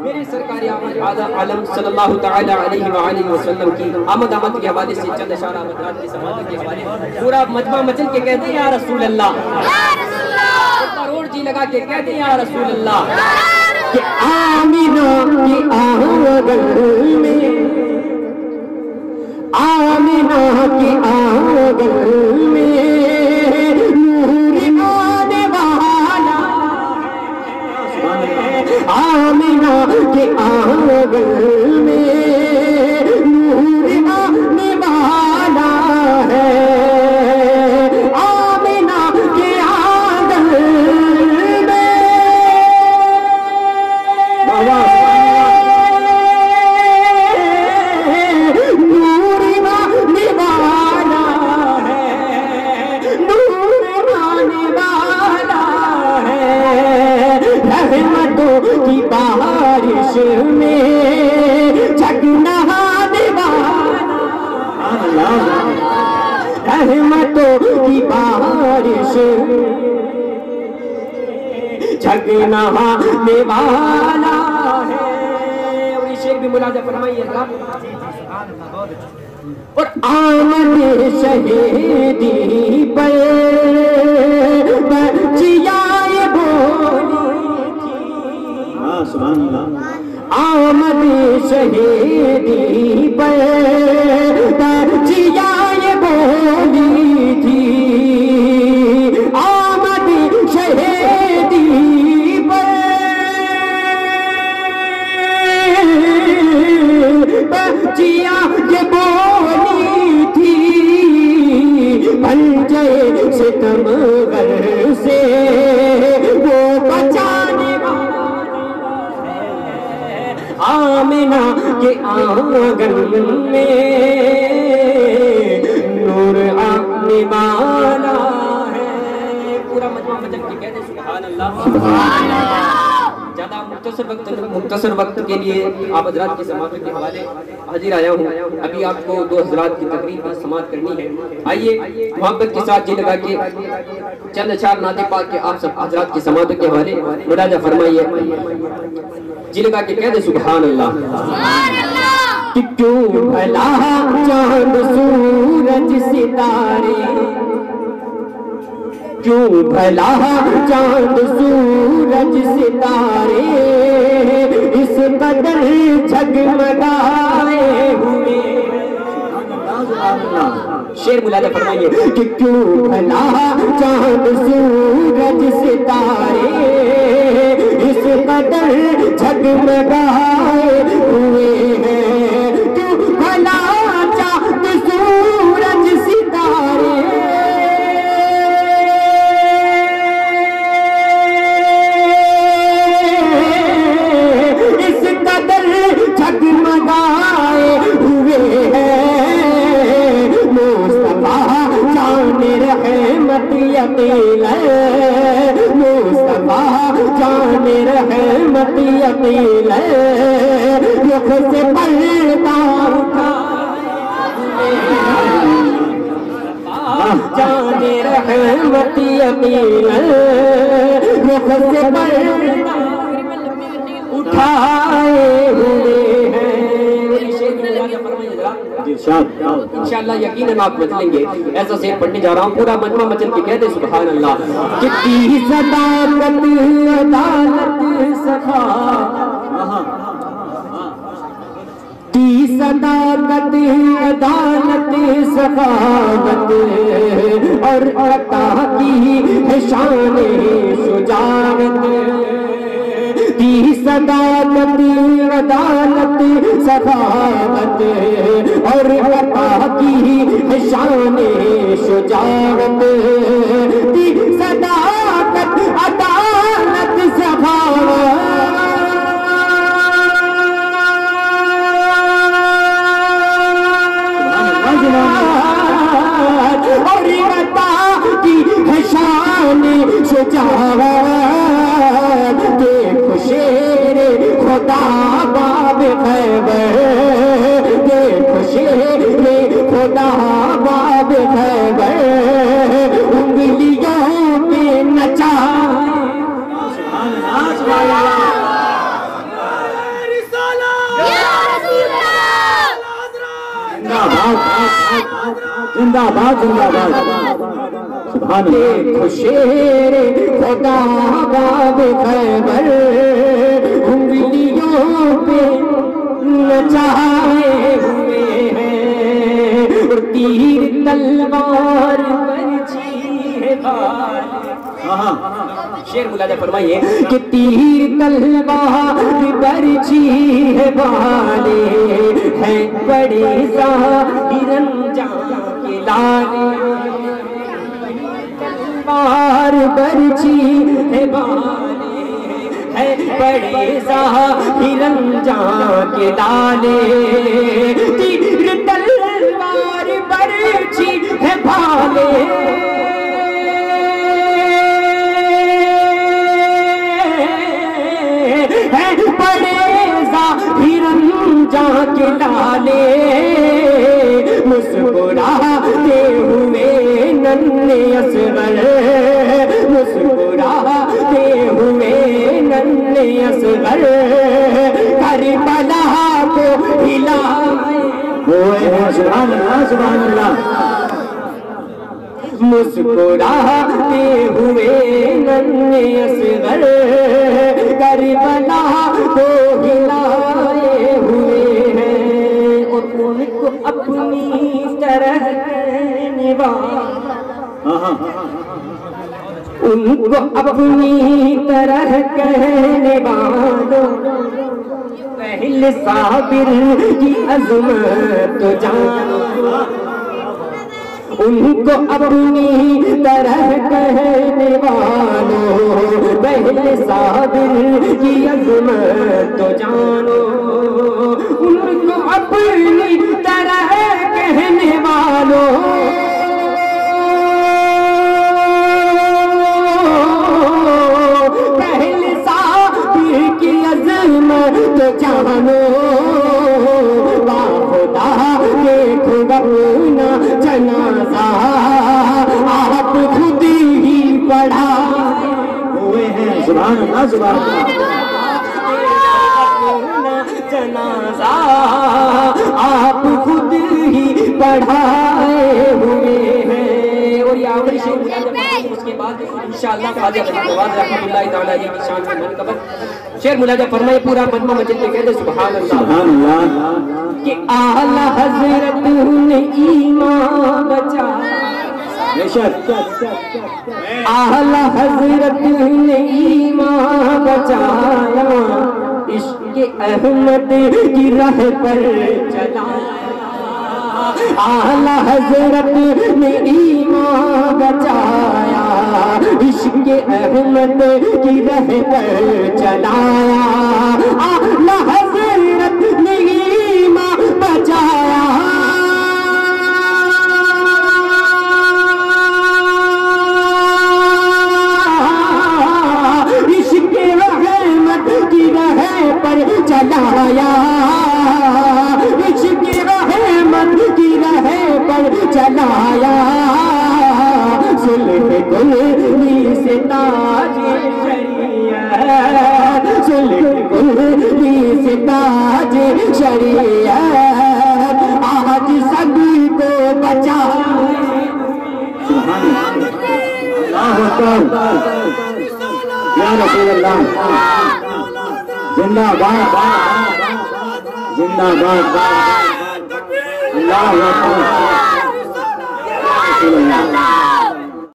میرے سرکار عالم صلی اللہ تعالی علیہ وآلہ وسلم کی آمد کے حوالے سے چند اشارہ حضرات کی سماعت کے حوالے پورا مجمع مچل کے کہتے ہیں یا رسول اللہ، روڑ جی لگا کے کہتے ہیں یا رسول اللہ کہ آمینہ کی آنگن میں، آمینہ کی آنگن میں نور آنے والا، آمینہ کی آنگن میں نور آنے والا ہے، آمینہ کے آنگن میں نور آنے والا ہے، نور آنے والا ہے، رحمتوں کی بارش میں جگنہانے والا، رحمتوں کی بارش جگنہانے والا ہے۔ اور یہ شعر بھی ملاحظہ فرمائیے گا، اور آمد شہیدی پر بچیائے بولی تھی، آمد شہیدی پر بچیائے بولی تھی، آمد شہیدی پر بچیائے بولی تھی، پنجے ستمگر سے وہ بچانے والا ہے، آمینہ کے آنگن میں نور آنے والا ہے۔ پورا مجمع مجل کے کہتے سبحان اللہ، سبحان اللہ۔ زیادہ مختصر وقت کے لیے آپ حضرات کی سماعت کے حوالے حاضر آیا ہوں۔ ابھی آپ کو دو حضرات کی تقریر پر سماعت کرنی ہے۔ آئیے محبت کے ساتھ جی لگا کے چند اشعار نعت پاک کے آپ سب حضرات کی سماعت کے حوالے ملاحظہ فرمائیے، جی لگا کے کہہ دے سبحان اللہ۔ کہ کیوں بھلا چاند سورج ستارے، کیوں بھلا چاند سورج ستارے اس قدر جھگمگائے ہوئے، شعر ملاحظہ فرمائیے کہ کیوں بھلا چاند سورج ستارے اس قدر جھگمگائے ہوئے ہیں، کیوں بھلا چاند سورج ستارے اس قدر جھگمگائے ہوئے ہیں، مصطفیٰ جان رحمت یقین ہے، مصطفیٰ جان رحمت یقین ہے، رخ سے پردہ اٹھا جان رحمت یقین ہے، رخ سے پردہ اٹھائے ہوئے ہیں۔ انشاءاللہ یقیناً آپ مچلیں گے، ایسا شعر پڑھنے جا رہا ہوں، پورا مجمع مچل کے کہتے سبحان اللہ۔ کتنی صداقت عدالت سخاوت، کی صداقت عدالت سخاوت اور عطا کی ہے شان شجاعت، کی صداقت عدالت سخاوت اور عطا کی ہے شان شجاعت، کی صداقت عدالت سخاوت اور عطا کی ہے شان شجاعت، دیکھو شیر خدا باب خیبر، دیکھو شیر خدا باب خیبر انگلیوں پہ نچائے، زندہ باد زندہ باد سبحان اللہ شیر خدا باب خیبر انگلیوں پہ نچائے ہوئے ہیں اور تیر تلوار برچھی ہے شیر ملاحظہ فرمائیے کہ تیر تلوار برچھی ہے والے ہیں بڑے ظاہر انجام کے لالے تلوار برچھی ہے والے ہے بڑے ظاہر انجام کے لالے تیر تلوار برچھی ہے والے جا کے لالے مسکراتے ہوئے ننھے اصغر مسکراتے ہوئے ننھے اصغر کربلا کو ہلائے ہوئے ہیں سبحان اللہ سبحان اللہ مسکراتے ہوئے ننھے اصغر کربلا کو ہلائے ہوئے ہیں اور ان کو اپنی طرح ان کو اپنی طرح کہنے والوں پہل صابر کی عظمت تو جانو ان کو اپنی طرح کہنے والوں پہل صابر کی عظمت تو جانو ان کو اپنی طرح کہنے والوں پہل صابر کی عظمت تو جانو خدا دیکھو اپنا جنازہ آپ خود ہی پڑھائے ہوئے ہیں سبحان اللہ سبحان اللہ جنازہ آپ خود ہی پڑھائے ہوئے ہیں اور یہ آخری شعر اس کے بعد انشاءاللہ خواجہ غریب نواز رحمۃ اللہ تعالی علیہ کی شان سے منتخب شعر ملاحظہ فرمائے پورا مجمع مسجد میں کہتے سبحان اللہ کہ اعلیٰ حضرت نے ایمان بچایا اعلیٰ حضرت نے ایمان بچایا عشق احمد کی راہ پر چلایا اعلیٰ حضرت نے ایمان بچایا عشق احمد کی راہ پر چلایا اعلیٰ حضرت نے ایمان بچایا عشق احمد کی راہ پر چلایا عشق احمد کی راہ پر چلایا صلح گلری سے تاج شریعت صلح گلری سے تاج شریعت آج سب کو بچائے اللہ اکبر یا رسول اللہ زندہ باد زندہ باد اللہ اکبر رسول اللہ